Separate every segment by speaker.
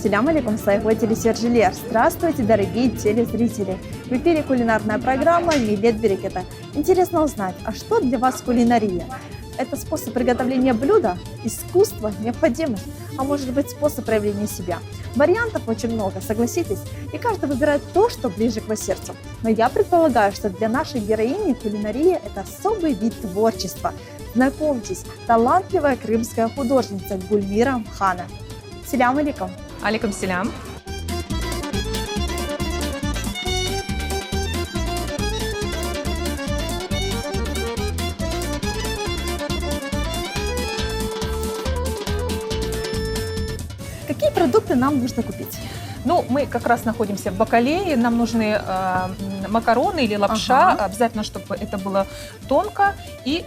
Speaker 1: Салям алейкум, сайхвай телесержелер. Здравствуйте, дорогие телезрители. В эфире кулинарная программа «Милет Берекета». Интересно узнать, а что для вас кулинария? Это способ приготовления блюда, искусство, необходимость, а может быть способ проявления себя. Вариантов очень много, согласитесь, и каждый выбирает то, что ближе к его сердцу. Но я предполагаю, что для нашей героини кулинария – это особый вид творчества. Знакомьтесь, талантливая крымская художница Гульмира Мхана. Салям алейкум.
Speaker 2: Алейкум салям.
Speaker 1: Какие продукты нам нужно купить?
Speaker 2: Ну, мы как раз находимся в Бакалее, нам нужны макароны или лапша, обязательно, чтобы это было тонко и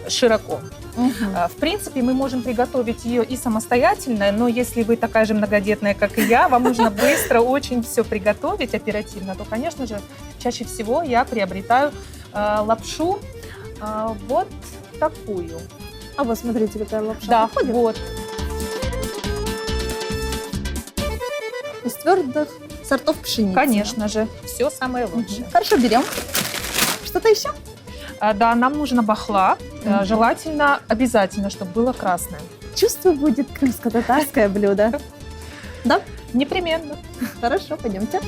Speaker 2: широко. В принципе, мы можем приготовить ее и самостоятельно, но если вы такая же многодетная, как и я, вам нужно быстро очень все приготовить, оперативно, то, конечно же, чаще всего я приобретаю лапшу вот такую.
Speaker 1: А вот смотрите, какая лапша
Speaker 2: Да,
Speaker 1: подходит.
Speaker 2: вот.
Speaker 1: Из твердых сортов пшеницы.
Speaker 2: Конечно же, все самое лучшее.
Speaker 1: Хорошо, берем. Что-то еще?
Speaker 2: Да, нам нужна бахла, желательно, обязательно, чтобы было красное.
Speaker 1: Чувствую, будет крымско-татарское блюдо. Да?
Speaker 2: Непременно.
Speaker 1: Хорошо, пойдемте.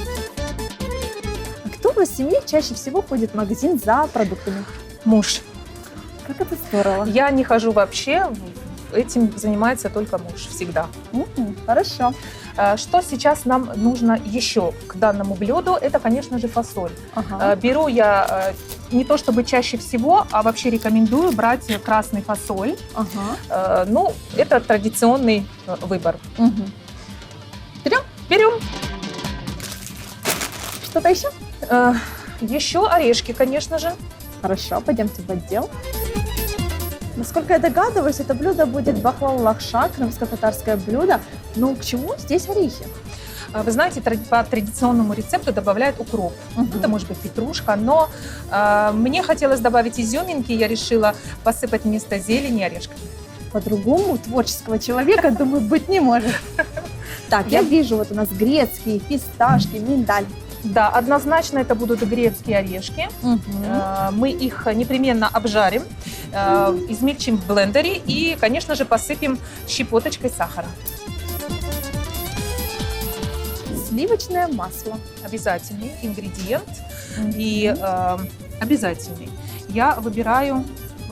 Speaker 1: А кто в семье чаще всего ходит в магазин за продуктами?
Speaker 2: Муж.
Speaker 1: Как это здорово.
Speaker 2: Я не хожу вообще, этим занимается только муж всегда.
Speaker 1: Хорошо.
Speaker 2: Что сейчас нам нужно еще к данному блюду? Это, конечно же, фасоль. Беру я не то чтобы чаще всего, а вообще рекомендую брать красный фасоль. Ну, это традиционный выбор.
Speaker 1: Берем?
Speaker 2: Берем.
Speaker 1: Что-то еще?
Speaker 2: Еще орешки, конечно же.
Speaker 1: Хорошо, пойдемте в отдел. Насколько я догадываюсь, это блюдо будет бахлал лахша, крымско-татарское блюдо. Но к чему здесь орехи?
Speaker 2: Вы знаете, по традиционному рецепту добавляют укроп. Это может быть петрушка, но мне хотелось добавить изюминки, я решила посыпать вместо зелени орешками.
Speaker 1: По-другому творческого человека, думаю, быть не может. Так, я вижу, вот у нас грецкие, фисташки, миндаль.
Speaker 2: Да, однозначно это будут грецкие орешки. Мы их непременно обжарим, измельчим в блендере и, конечно же, посыпем щепоточкой сахара.
Speaker 1: Сливочное масло.
Speaker 2: Обязательный ингредиент и обязательный. Я выбираю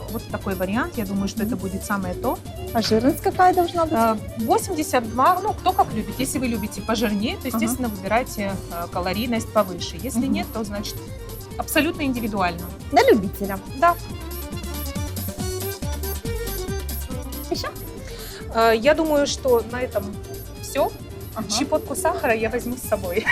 Speaker 2: вот такой вариант. Я думаю, что это будет самое то.
Speaker 1: А жирность какая должна быть?
Speaker 2: 82, ну, кто как любит. Если вы любите пожирнее, то, естественно, выбирайте калорийность повыше. Если нет, то, значит, абсолютно индивидуально.
Speaker 1: На любителя.
Speaker 2: Да.
Speaker 1: Еще?
Speaker 2: Я думаю, что на этом все. Щепотку сахара я возьму с собой,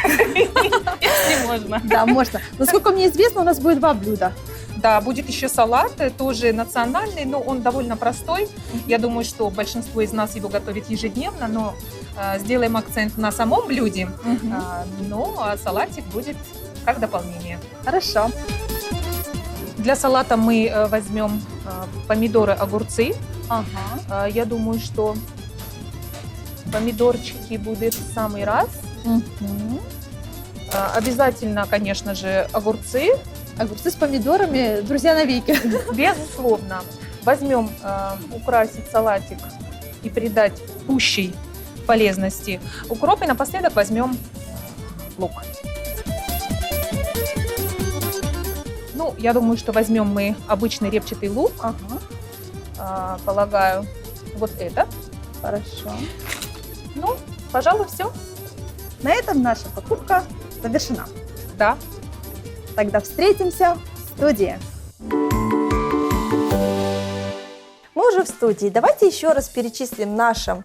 Speaker 2: если можно.
Speaker 1: Да, можно. Насколько мне известно, у нас будет два блюда.
Speaker 2: Да, будет еще салат, тоже национальный, но он довольно простой. Я думаю, что большинство из нас его готовит ежедневно, но сделаем акцент на самом блюде, но салатик будет как дополнение.
Speaker 1: Хорошо.
Speaker 2: Для салата мы возьмем помидоры, огурцы. Я думаю, что помидорчики будут в самый раз. Обязательно, конечно же, огурцы.
Speaker 1: Огурцы с помидорами, друзья навеки.
Speaker 2: Безусловно. Возьмем украсить салатик и придать пущей полезности укроп. И напоследок возьмем лук. Ну, я думаю, что возьмем мы обычный репчатый лук. Полагаю, вот этот.
Speaker 1: Хорошо.
Speaker 2: Ну, пожалуй, все.
Speaker 1: На этом наша покупка завершена.
Speaker 2: Да.
Speaker 1: Тогда встретимся в студии. Мы уже в студии. Давайте еще раз перечислим нашим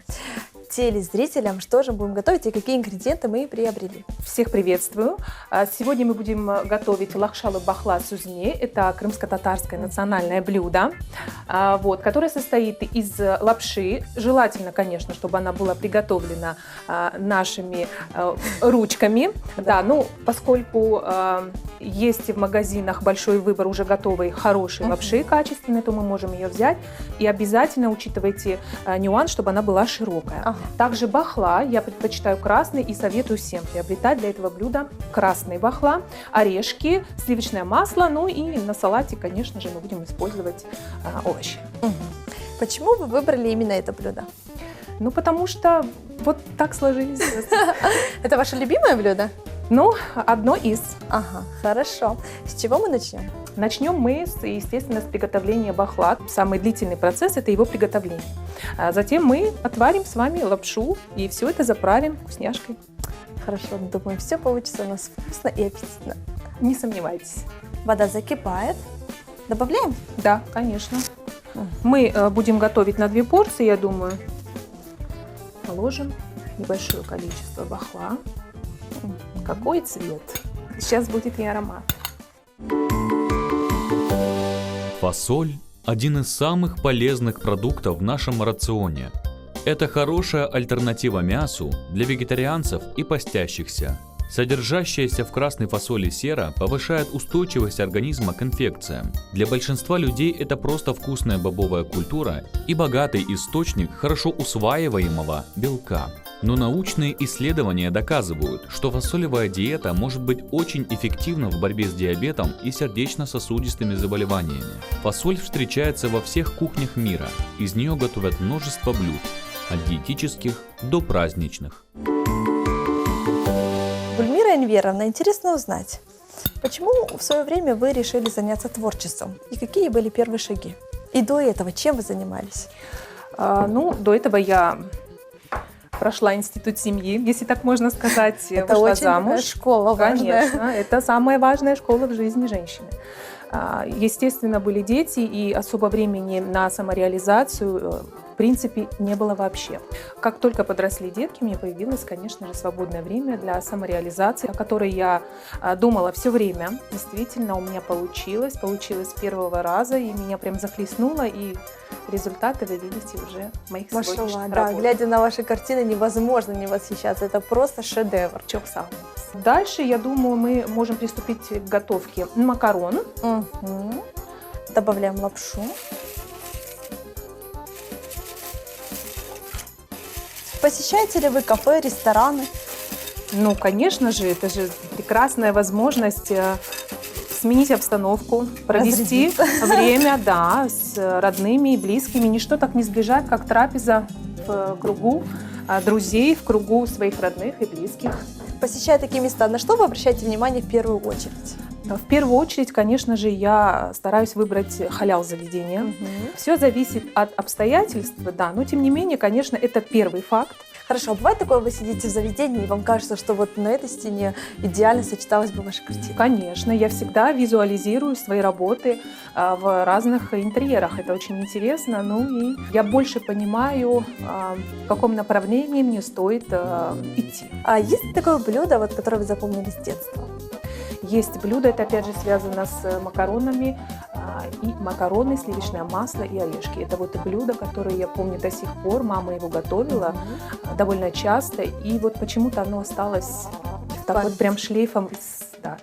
Speaker 1: телезрителям, что же будем готовить и какие ингредиенты мы приобрели.
Speaker 2: Всех приветствую. Сегодня мы будем готовить лахшалу бахла сузне. Это крымско-татарское национальное блюдо, которое состоит из лапши. Желательно, конечно, чтобы она была приготовлена нашими ручками. Да, ну, поскольку есть в магазинах большой выбор уже готовой хорошей лапши качественной, то мы можем ее взять. И обязательно учитывайте нюанс, чтобы она была широкая. Также бахла, я предпочитаю красный и советую всем приобретать для этого блюда красный бахла, орешки, сливочное масло, ну и на салате, конечно же, мы будем использовать овощи.
Speaker 1: Почему вы выбрали именно это блюдо?
Speaker 2: Ну, потому что вот так сложились.
Speaker 1: Это ваше любимое блюдо?
Speaker 2: Ну, одно из.
Speaker 1: Ага, хорошо. С чего мы начнем?
Speaker 2: Начнем мы, естественно, с приготовления бахла. Самый длительный процесс – это его приготовление. Затем мы отварим с вами лапшу и все это заправим вкусняшкой.
Speaker 1: Хорошо, думаю, все получится у нас вкусно и аппетитно.
Speaker 2: Не сомневайтесь.
Speaker 1: Вода закипает. Добавляем?
Speaker 2: Да, конечно. Мы будем готовить на 2 порции, я думаю. Положим небольшое количество бахла. Какой цвет? Сейчас будет и аромат.
Speaker 3: Фасоль – один из самых полезных продуктов в нашем рационе. Это хорошая альтернатива мясу для вегетарианцев и постящихся. Содержащаяся в красной фасоли сера повышает устойчивость организма к инфекциям. Для большинства людей это просто вкусная бобовая культура и богатый источник хорошо усваиваемого белка. Но научные исследования доказывают, что фасолевая диета может быть очень эффективна в борьбе с диабетом и сердечно-сосудистыми заболеваниями. Фасоль встречается во всех кухнях мира, из нее готовят множество блюд, от диетических до праздничных.
Speaker 1: Гульмира Энверовна, интересно узнать, почему в свое время вы решили заняться творчеством и какие были первые шаги? И до этого чем вы занимались?
Speaker 2: До этого я прошла институт семьи, если так можно сказать.
Speaker 1: Это
Speaker 2: вышла
Speaker 1: очень
Speaker 2: замуж.
Speaker 1: Школа важная.
Speaker 2: Конечно, это самая важная школа в жизни женщины. Естественно, были дети, и особо времени на самореализацию в принципе не было вообще. Как только подросли детки, у меня появилось, конечно же, свободное время для самореализации, о которой я думала все время. Действительно, у меня получилось с первого раза, и меня прям захлестнуло, и результаты вы видите уже в моих сегодняшних работах.
Speaker 1: Да, глядя на ваши картины, невозможно не восхищаться. Это просто шедевр.
Speaker 2: Чопсал. Дальше, я думаю, мы можем приступить к готовке макарон.
Speaker 1: Добавляем лапшу. Посещаете ли вы кафе, рестораны?
Speaker 2: Ну, конечно же, это же прекрасная возможность сменить обстановку, провести время, да, с родными и близкими. Ничто так не сближает, как трапеза в кругу друзей, в кругу своих родных и близких.
Speaker 1: Посещая такие места, на что вы обращаете внимание в первую очередь?
Speaker 2: В первую очередь, конечно же, я стараюсь выбрать халял заведения. Все зависит от обстоятельств, да, но тем не менее, конечно, это первый факт.
Speaker 1: Хорошо, а бывает такое, вы сидите в заведении, и вам кажется, что вот на этой стене идеально сочеталась бы ваша картина?
Speaker 2: Конечно, я всегда визуализирую свои работы в разных интерьерах. Это очень интересно. Ну и я больше понимаю, в каком направлении мне стоит идти.
Speaker 1: А есть ли такое блюдо, вот, которое вы запомнили с детства?
Speaker 2: Есть блюдо, это опять же связано с макаронами, и макароны, сливочное масло и орешки. Это вот блюдо, которое я помню до сих пор, мама его готовила довольно часто, и вот почему-то оно осталось так вот прям шлейфом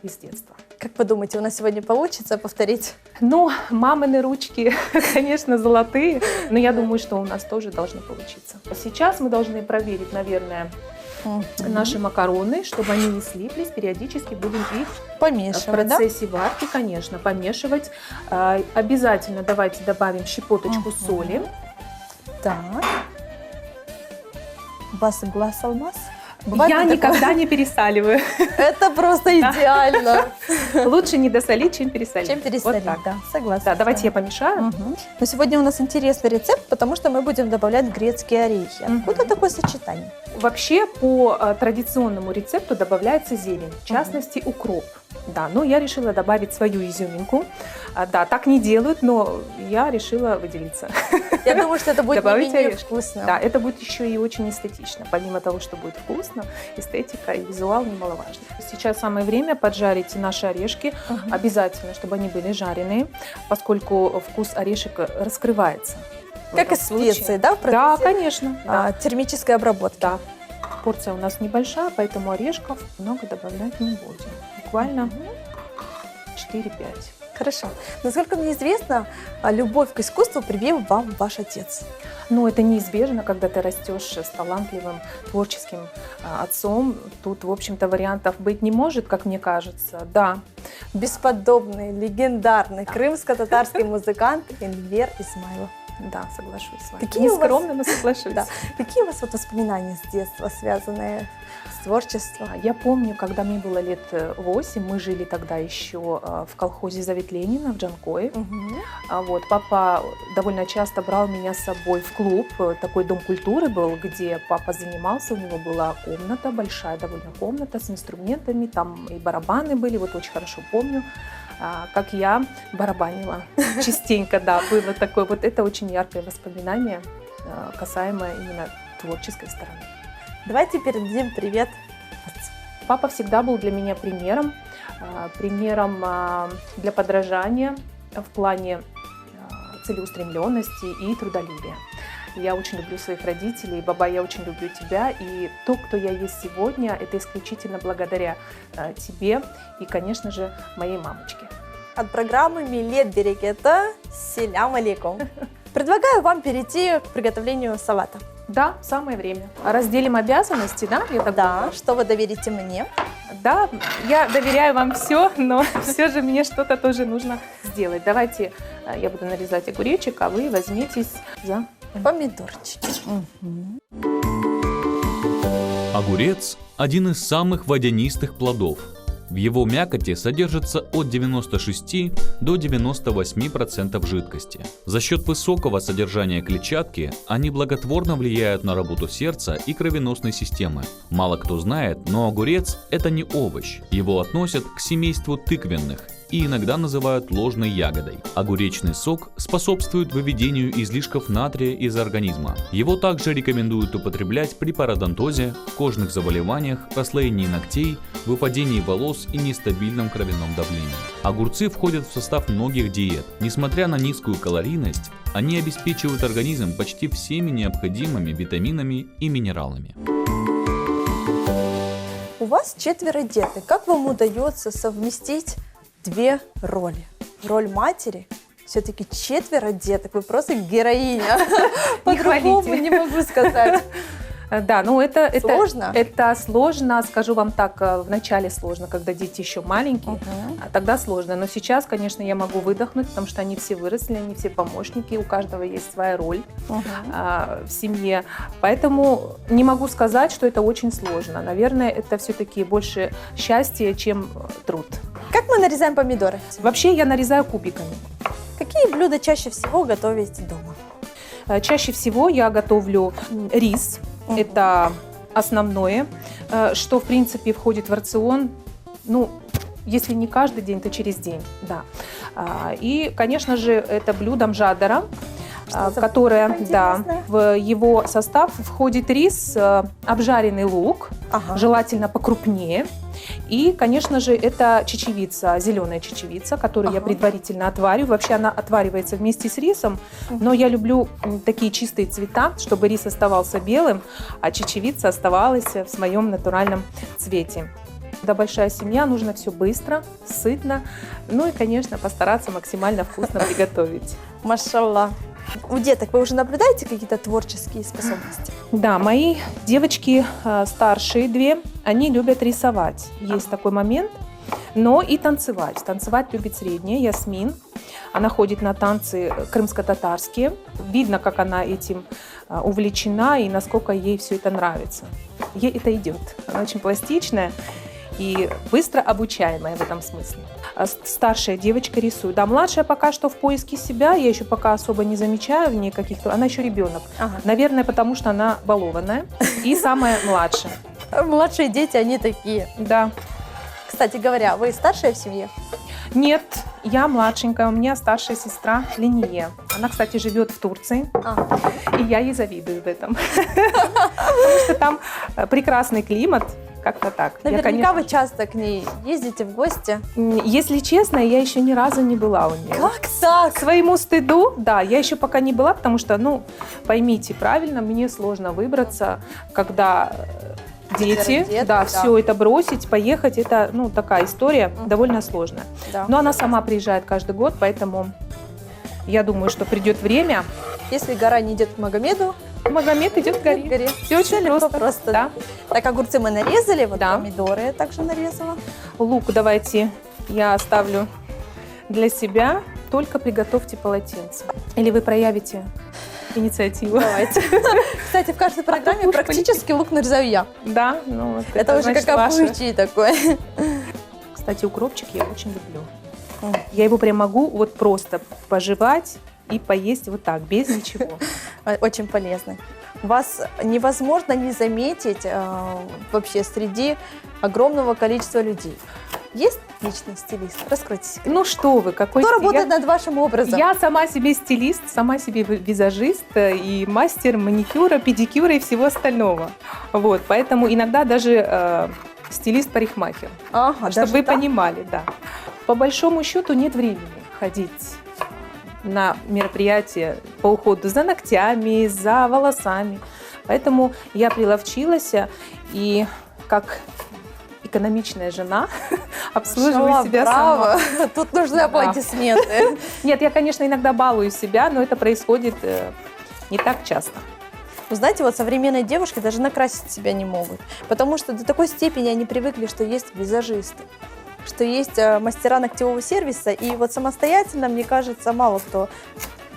Speaker 2: из детства.
Speaker 1: Как вы думаете, у нас сегодня получится повторить?
Speaker 2: Ну, мамины ручки, конечно, золотые, но я думаю, что у нас тоже должно получиться. Сейчас мы должны проверить, наверное, наши макароны, чтобы они не слиплись. Периодически будем их
Speaker 1: помешивать,
Speaker 2: в процессе варки, конечно, помешивать. Обязательно давайте добавим щепоточку соли.
Speaker 1: Так. У вас глаз алмаз?
Speaker 2: Я никогда не пересаливаю.
Speaker 1: Это просто идеально.
Speaker 2: Лучше не досолить, чем пересолить.
Speaker 1: Чем пересолить,
Speaker 2: вот
Speaker 1: да, согласна.
Speaker 2: Да, давайте я помешаю.
Speaker 1: Но сегодня у нас интересный рецепт, потому что мы будем добавлять грецкие орехи. Откуда такое сочетание?
Speaker 2: Вообще по традиционному рецепту добавляется зелень, в частности укроп. Да, но я решила добавить свою изюминку. Да, так не делают, но я решила выделиться.
Speaker 1: Я думаю, что это будет не менее вкусно.
Speaker 2: Да, это будет еще и очень эстетично. Помимо того, что будет вкусно, эстетика и визуал немаловажны. Сейчас самое время поджарить наши орешки. Обязательно, чтобы они были жареные, поскольку вкус орешек раскрывается.
Speaker 1: Как и специи, да?
Speaker 2: Да, конечно. Да.
Speaker 1: Термической обработки.
Speaker 2: Да. Порция у нас небольшая, поэтому орешков много добавлять не будем. Буквально 4-5.
Speaker 1: Хорошо. Насколько мне известно, любовь к искусству привил вам ваш отец.
Speaker 2: Ну, это неизбежно, когда ты растешь с талантливым, творческим отцом. Тут, в общем-то, вариантов быть не может, как мне кажется. Да.
Speaker 1: Бесподобный, легендарный крымско-татарский музыкант Эльвир Исмайлов.
Speaker 2: Да, соглашусь с вами.
Speaker 1: Какие у вас-
Speaker 2: Нескромно, но соглашусь.
Speaker 1: Да. Какие у вас вот воспоминания с детства, связанные с творчеством?
Speaker 2: Я помню, когда мне было лет 8, мы жили тогда еще в колхозе «Завет Ленина» в Джанкое.
Speaker 1: Мгм.
Speaker 2: Вот, папа довольно часто брал меня с собой в клуб. Такой дом культуры был, где папа занимался. У него была комната, большая довольно комната с инструментами. Там и барабаны были, вот очень хорошо помню, как я барабанила частенько, да, было такое. Вот это очень яркое воспоминание, касаемо именно творческой стороны.
Speaker 1: Давайте передадим привет отцу.
Speaker 2: Папа всегда был для меня примером для подражания в плане целеустремленности и трудолюбия. Я очень люблю своих родителей. Баба, я очень люблю тебя. И то, кто я есть сегодня, это исключительно благодаря тебе и, конечно же, моей мамочке.
Speaker 1: От программы «Милет Берекета» селям алейкум. Предлагаю вам перейти к приготовлению салата.
Speaker 2: Да, самое время. Разделим обязанности, да? Я так
Speaker 1: Да,
Speaker 2: думаю?
Speaker 1: что вы доверите мне?
Speaker 2: Да, я доверяю вам все, но все же мне что-то тоже нужно сделать. Давайте я буду нарезать огуречек, а вы возьметесь за...
Speaker 1: Помидорчики.
Speaker 3: Огурец – один из самых водянистых плодов. В его мякоти содержится от 96 до 98% жидкости. За счет высокого содержания клетчатки они благотворно влияют на работу сердца и кровеносной системы. Мало кто знает, но огурец – это не овощ. Его относят к семейству тыквенных и иногда называют ложной ягодой. Огуречный сок способствует выведению излишков натрия из организма. Его также рекомендуют употреблять при пародонтозе, кожных заболеваниях, расслоении ногтей, выпадении волос и нестабильном кровяном давлении. Огурцы входят в состав многих диет. Несмотря на низкую калорийность, они обеспечивают организм почти всеми необходимыми витаминами и минералами.
Speaker 1: У вас 4 деток. Как вам удается совместить две роли? Роль матери, все-таки 4 деток. Вы просто героиня. По-другому
Speaker 2: хвалите.
Speaker 1: не могу сказать.
Speaker 2: Да, ну это
Speaker 1: Сложно?
Speaker 2: Это сложно, скажу вам так, вначале сложно, когда дети еще маленькие, тогда сложно. Но сейчас, конечно, я могу выдохнуть, потому что они все выросли, они все помощники, у каждого есть своя роль в семье. Поэтому не могу сказать, что это очень сложно. Наверное, это все-таки больше счастье, чем труд.
Speaker 1: Как мы нарезаем помидоры?
Speaker 2: Вообще я нарезаю кубиками.
Speaker 1: Какие блюда чаще всего готовите дома?
Speaker 2: Чаще всего я готовлю рис. Это основное, что, в принципе, входит в рацион, ну, если не каждый день, то через день, да. И, конечно же, это блюдо мжадара, которое, да, в его состав входит рис, обжаренный лук, желательно покрупнее. И, конечно же, это чечевица, зеленая чечевица, которую я предварительно отвариваю. Вообще она отваривается вместе с рисом, но я люблю такие чистые цвета, чтобы рис оставался белым, а чечевица оставалась в своем натуральном цвете. Когда большая семья, нужно все быстро, сытно, ну и, конечно, постараться максимально вкусно приготовить.
Speaker 1: Машаллах. У деток вы уже наблюдаете какие-то творческие способности?
Speaker 2: Да, мои девочки старшие две, они любят рисовать. Есть такой момент, но и танцевать. Танцевать любит средняя, Ясмин. Она ходит на танцы крымско-татарские. Видно, как она этим увлечена и насколько ей все это нравится. Ей это идет. Она очень пластичная и быстро обучаемая в этом смысле. Старшая девочка рисует. Да, младшая пока что в поиске себя, я еще пока особо не замечаю в ней каких-то... Она еще ребенок. Наверное, потому что она балованная. И самая младшая.
Speaker 1: Младшие дети, они такие.
Speaker 2: Да.
Speaker 1: Кстати говоря, вы старшая в семье?
Speaker 2: Нет, я младшенькая, у меня старшая сестра Линия. Она, кстати, живет в Турции, и я ей завидую в этом. Потому что там прекрасный климат, как-то так.
Speaker 1: Наверняка вы часто к ней ездите в гости.
Speaker 2: Если честно, я еще ни разу не была у нее.
Speaker 1: Как так?
Speaker 2: К своему стыду, да, я еще пока не была, потому что, ну, поймите правильно, мне сложно выбраться, когда... Дети, да, все это бросить, поехать, это, ну, такая история довольно сложная.
Speaker 1: Да.
Speaker 2: Но она сама приезжает каждый год, поэтому я думаю, что придет время,
Speaker 1: Если гора не идет к Магомеду,
Speaker 2: Магомед идет к горе. Все очень просто. Да.
Speaker 1: Так, огурцы мы нарезали, вот
Speaker 2: Да.
Speaker 1: помидоры я также нарезала.
Speaker 2: Лук давайте я оставлю для себя. Только приготовьте полотенце. Или вы проявите инициативу.
Speaker 1: Давайте. Кстати, в каждой программе
Speaker 2: уж
Speaker 1: практически лук нарезаю я.
Speaker 2: Да, ну вот
Speaker 1: Это уже
Speaker 2: значит,
Speaker 1: как
Speaker 2: ваше.
Speaker 1: обычай такой.
Speaker 2: Кстати, укропчик я очень люблю. Я его прям могу вот просто пожевать и поесть вот так, без ничего.
Speaker 1: Очень полезный. Вас невозможно не заметить вообще среди огромного количества людей. Есть личный стилист? Раскройте секрет.
Speaker 2: Ну что вы, какой
Speaker 1: Кто
Speaker 2: стиль?
Speaker 1: работает над вашим образом?
Speaker 2: Я сама себе стилист, сама себе визажист и мастер маникюра, педикюра и всего остального. Вот, поэтому иногда даже стилист-парикмахер.
Speaker 1: Ага,
Speaker 2: Чтобы
Speaker 1: даже
Speaker 2: вы
Speaker 1: так?
Speaker 2: понимали, да. По большому счету нет времени ходить на мероприятия по уходу за ногтями, за волосами. Поэтому я приловчилась и как экономичная жена обслуживаю
Speaker 1: Шо,
Speaker 2: себя
Speaker 1: браво.
Speaker 2: сама.
Speaker 1: Тут нужны
Speaker 2: Да.
Speaker 1: аплодисменты.
Speaker 2: Нет, я, конечно, иногда балую себя, но это происходит не так часто.
Speaker 1: Вы знаете, вот современные девушки даже накрасить себя не могут, потому что до такой степени они привыкли, что есть визажисты, что есть мастера ногтевого сервиса, и вот самостоятельно, мне кажется, мало кто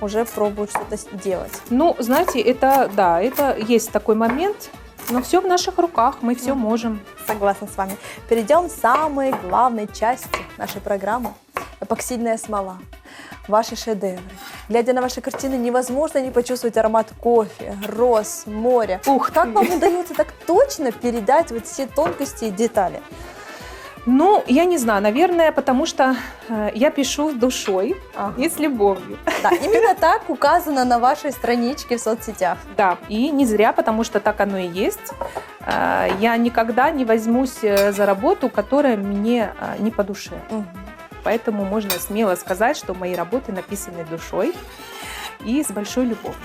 Speaker 1: уже пробует что-то делать.
Speaker 2: Ну, знаете, это, да, это есть такой момент, но все в наших руках, мы все можем.
Speaker 1: Согласна с вами. Перейдем к самой главной части нашей программы – эпоксидная смола. Ваши шедевры. Глядя на ваши картины, невозможно не почувствовать аромат кофе, роз, моря.
Speaker 2: Ух
Speaker 1: Как
Speaker 2: ты.
Speaker 1: вам удается так точно передать вот все тонкости и детали?
Speaker 2: Ну, я не знаю, наверное, потому что я пишу с душой
Speaker 1: Ага.
Speaker 2: и с любовью.
Speaker 1: Да, именно так указано на вашей страничке в соцсетях.
Speaker 2: Да, и не зря, потому что так оно и есть. Я никогда не возьмусь за работу, которая мне не по душе. Поэтому можно смело сказать, что мои работы написаны душой и с большой любовью.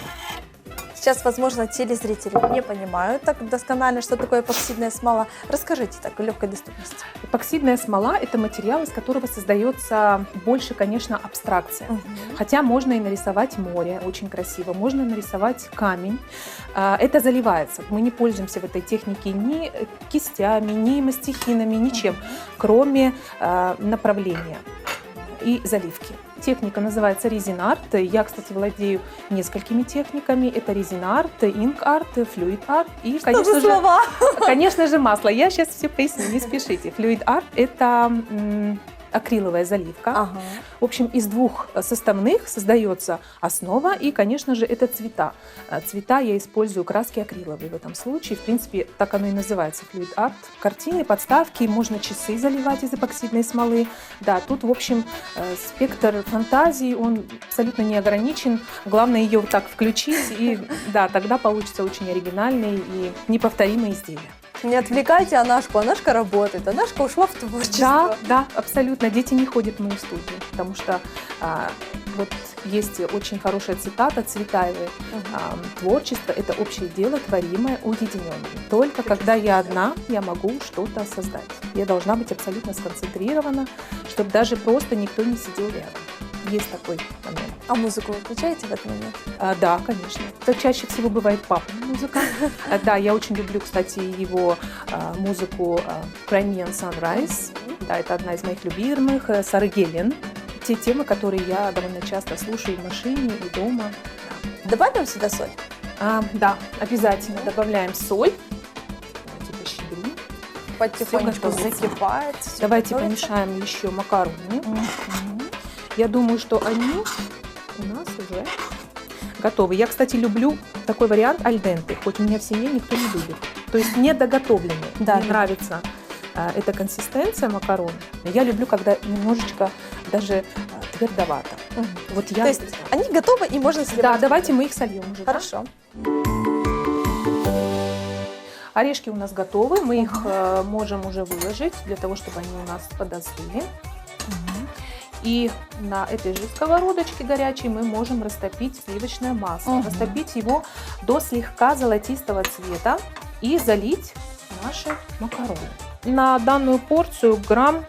Speaker 1: Сейчас, возможно, телезрители не понимают так досконально, что такое эпоксидная смола. Расскажите так, в легкой доступности.
Speaker 2: Эпоксидная смола – это материал, из которого создается больше, конечно, абстракция. Хотя можно и нарисовать море очень красиво, можно нарисовать камень. Это заливается. Мы не пользуемся в этой технике ни кистями, ни мастихинами, ничем, кроме направления и заливки. Техника называется резин-арт. Я, кстати, владею несколькими техниками. Это резин-арт, инк-арт, флюид-арт и,
Speaker 1: Что за слова?
Speaker 2: конечно же, масло. Я сейчас все поясню, не спешите. Флюид-арт – это акриловая заливка.
Speaker 1: Ага.
Speaker 2: В общем, из двух составных создается основа, и, конечно же, это цвета. Цвета я использую краски акриловые в этом случае. В принципе, так оно и называется, флюид-арт. Картины, подставки, можно часы заливать из эпоксидной смолы. Да, тут, в общем, спектр фантазии, он абсолютно не ограничен. Главное ее вот так включить, и да, тогда получится очень оригинальные и неповторимые изделия.
Speaker 1: Не отвлекайте Анашку, Анашка работает, Анашка ушла в творчество.
Speaker 2: Да, абсолютно. Дети не ходят в мою студию, потому что вот есть очень хорошая цитата Цветаевой. Творчество – это общее дело, творимое, уединенное. Только когда я одна, я могу что-то создать. Я должна быть абсолютно сконцентрирована, чтобы даже просто никто не сидел рядом. Есть такой момент.
Speaker 1: А музыку вы включаете в этот момент?
Speaker 2: Да, конечно. Это чаще всего бывает папина музыка. Да, я очень люблю, кстати, его музыку Crimean Sunrise. Да, это одна из моих любимых. Сары Гелен. Те темы, которые я довольно часто слушаю в машине и дома.
Speaker 1: Добавим сюда соль?
Speaker 2: Да, обязательно добавляем соль. Давайте пощедрим.
Speaker 1: Потихонечку
Speaker 2: Всё готовится.
Speaker 1: закипает.
Speaker 2: Давайте помешаем еще макароны. Я думаю, что они у нас уже готовы. Я, кстати, люблю такой вариант альденте, хоть у меня в семье никто не любит. То есть недоготовленные.
Speaker 1: Да,
Speaker 2: Мне нравится эта консистенция макарон. Я люблю, когда немножечко даже твердовато. Вот я.
Speaker 1: То есть они готовы и можно сливать?
Speaker 2: Да, давайте мы их сольем уже. да?
Speaker 1: Хорошо.
Speaker 2: Орешки у нас готовы, мы их можем уже выложить для того, чтобы они у нас подостыли. И на этой же сковородочке горячей мы можем растопить сливочное масло. Растопить его до слегка золотистого цвета и залить наши макароны. На данную порцию грамм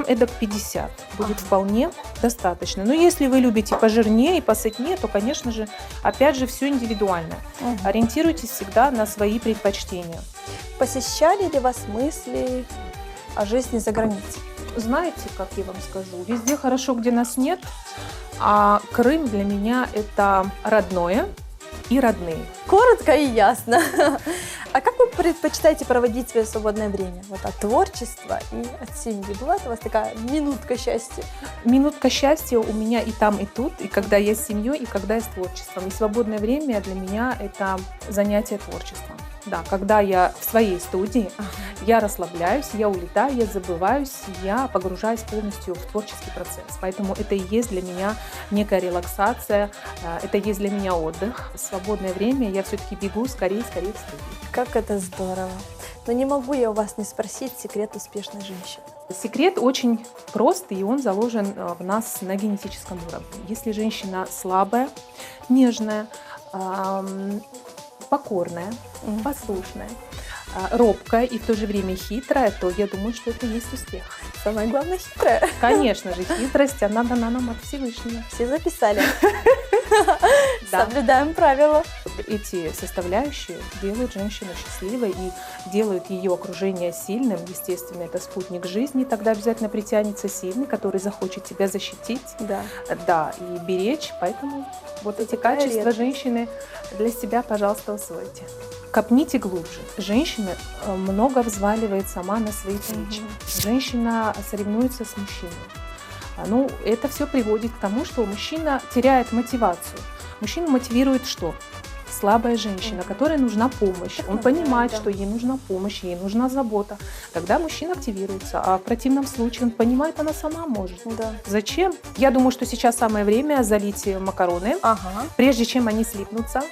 Speaker 2: эдак 50 будет вполне. достаточно. Но если вы любите пожирнее и посытнее, то, конечно же, опять же, все индивидуально. Ориентируйтесь всегда на свои предпочтения.
Speaker 1: Посещали ли вас мысли о жизни за границей?
Speaker 2: Знаете, как я вам скажу, везде хорошо, где нас нет, а Крым для меня это родное и родные.
Speaker 1: Коротко и ясно. А как вы предпочитаете проводить свое свободное время? Вот от творчества и от семьи. Бывает у вас такая минутка счастья?
Speaker 2: Минутка счастья у меня и там, и тут, и когда я с семьей, и когда я с творчеством. И свободное время для меня это занятие творчеством. Да, когда я в своей студии, я расслабляюсь, я улетаю, я забываюсь, я погружаюсь полностью в творческий процесс. Поэтому это и есть для меня некая релаксация, это и есть для меня отдых. В свободное время я все-таки бегу скорее в студию.
Speaker 1: Как это здорово. Но не могу я у вас не спросить секрет успешной женщины.
Speaker 2: Секрет очень прост, и он заложен в нас на генетическом уровне. Если женщина слабая, нежная, покорная, послушная, робкая и в то же время хитрая, то я думаю, что это и есть успех.
Speaker 1: Самое главное, хитрая.
Speaker 2: Конечно же, хитрость, она дана нам от Всевышнего.
Speaker 1: Все записали. Соблюдаем правила.
Speaker 2: Эти составляющие делают женщину счастливой и делают ее окружение сильным. Естественно, это спутник жизни, тогда обязательно притянется сильный, который захочет тебя защитить, да, и беречь. Поэтому вот эти качества женщины для себя, пожалуйста, усвойте. Копните глубже. Женщина много взваливает сама на свои плечи. Женщина соревнуется с мужчиной. Ну, это все приводит к тому, что мужчина теряет мотивацию. Мужчину мотивирует что? Слабая женщина, которой нужна помощь. Он понимает, что ей нужна помощь, ей нужна забота. Тогда мужчина активируется, а в противном случае он понимает, она сама может. Зачем? Я думаю, что сейчас самое время залить макароны, прежде чем они слипнутся.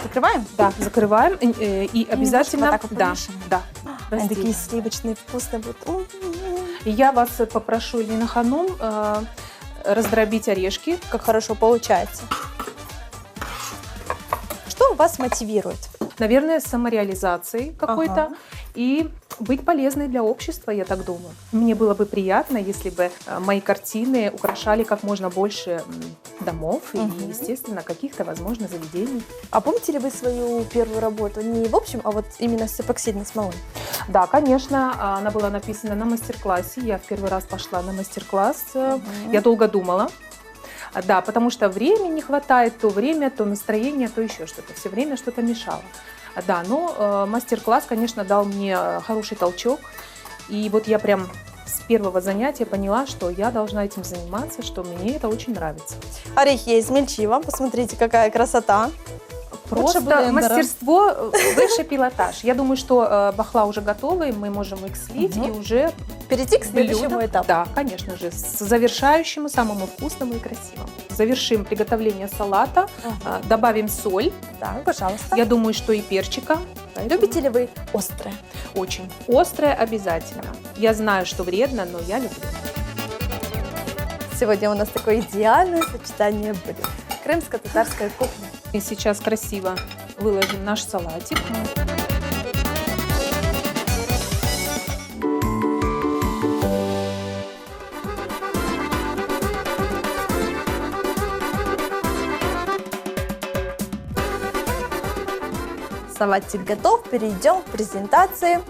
Speaker 1: Закрываем?
Speaker 2: Да, закрываем. И обязательно... Да.
Speaker 1: Они такие сливочные, вкусные будут.
Speaker 2: И я вас попрошу, Эльвина Ханум, раздробить орешки.
Speaker 1: Как хорошо получается. Что вас мотивирует?
Speaker 2: Наверное, самореализацией какой-то и быть полезной для общества, я так думаю. Мне было бы приятно, если бы мои картины украшали как можно больше домов и, естественно, каких-то, возможно, заведений.
Speaker 1: А помните ли вы свою первую работу? Не в общем, а вот именно с эпоксидной смолой?
Speaker 2: Да, конечно. Она была написана на мастер-классе. Я в первый раз пошла на мастер-класс. Я долго думала. Да, потому что времени не хватает, то время, то настроение, то еще что-то. Все время что-то мешало. Да, но мастер-класс, конечно, дал мне хороший толчок. И вот я прям с первого занятия поняла, что я должна этим заниматься, что мне это очень нравится.
Speaker 1: Орехи я измельчила. Посмотрите, какая красота.
Speaker 2: Просто мастерство, выше пилотаж. Я думаю, что бахла уже готовы, мы можем их слить и уже
Speaker 1: перейти к следующему этапу.
Speaker 2: Да, конечно же, с завершающему, самому вкусному и красивому. Завершим приготовление салата, добавим соль.
Speaker 1: Да, пожалуйста.
Speaker 2: Я думаю, что и перчика.
Speaker 1: Любите ли вы острое?
Speaker 2: Очень. Острое обязательно. Я знаю, что вредно, но я люблю.
Speaker 1: Сегодня у нас такое идеальное сочетание блюд. Крымско-татарская кухня.
Speaker 2: И сейчас красиво выложим наш салатик.
Speaker 1: Салатик готов. Перейдем к презентации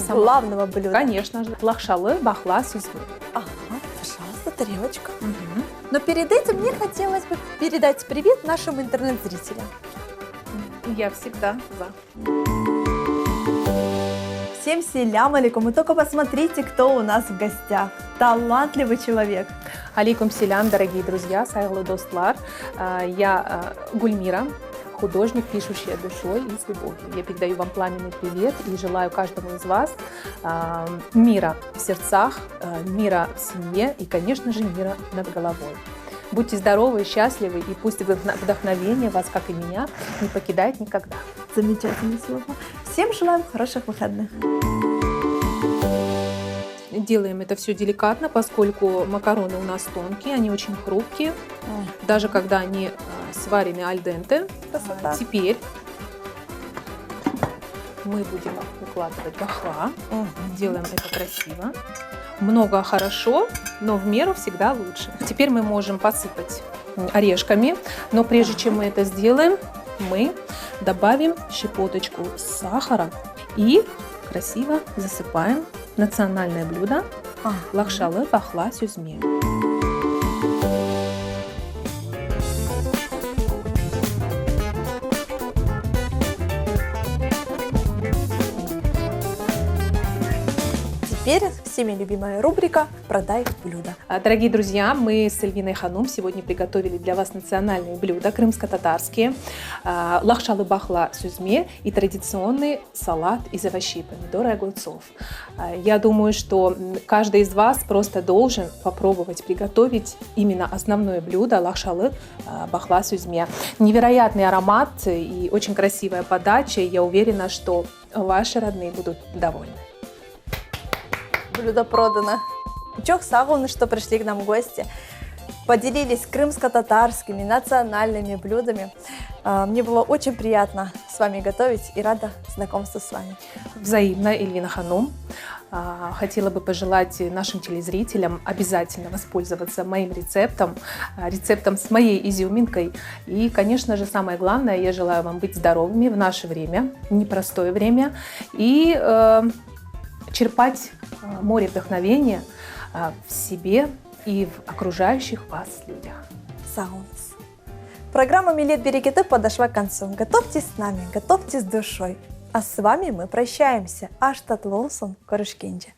Speaker 1: главного блюда.
Speaker 2: Конечно же. Лахшалы, бахла, сузбы.
Speaker 1: Ага, пожалуйста, тарелочка. Но перед этим мне хотелось бы передать привет нашим интернет-зрителям.
Speaker 2: Я всегда за.
Speaker 1: Всем селям алейкум. Вы только посмотрите, кто у нас в гостях. Талантливый человек.
Speaker 2: Алейкум селям, дорогие друзья, сайглы достлар. Я Гульмира, художник, пишущая душой и с любовью. Я передаю вам пламенный привет и желаю каждому из вас мира в сердцах, мира в семье и, конечно же, мира над головой. Будьте здоровы, счастливы, и пусть вдохновение вас, как и меня, не покидает никогда.
Speaker 1: Замечательные слова. Всем желаем хороших выходных.
Speaker 2: Делаем это все деликатно, поскольку макароны у нас тонкие, они очень хрупкие, даже когда они сварены аль денте. Теперь мы будем выкладывать бахла. Делаем это красиво. Много хорошо, но в меру всегда лучше. Теперь мы можем посыпать орешками, но прежде чем мы это сделаем, мы добавим щепоточку сахара и красиво засыпаем национальное блюдо лахшалы бахла сюзме.
Speaker 1: Теперь всеми любимая рубрика «Продай блюдо».
Speaker 2: Дорогие друзья, мы с Эльвиной Ханум сегодня приготовили для вас национальные блюда крымско-татарские, лахшалы бахла сюзме и традиционный салат из овощей, помидор и огурцов. Я думаю, что каждый из вас просто должен попробовать приготовить именно основное блюдо лахшалы бахла сюзме. Невероятный аромат и очень красивая подача. Я уверена, что ваши родные будут довольны.
Speaker 1: Блюдо продано. Чох сагуны, что пришли к нам в гости, поделились крымско-татарскими национальными блюдами. Мне было очень приятно с вами готовить и рада знакомству с вами.
Speaker 2: Взаимно, Эльвина Ханум. Хотела бы пожелать нашим телезрителям обязательно воспользоваться моим рецептом, рецептом с моей изюминкой. И, конечно же, самое главное, я желаю вам быть здоровыми в наше время, непростое время, и черпать море вдохновения в себе и в окружающих вас людях.
Speaker 1: Саунс. Программа «Милет Берекеты» подошла к концу. Готовьтесь с нами, готовьтесь с душой. А с вами мы прощаемся. Аштат Лолсон Корышкинджи.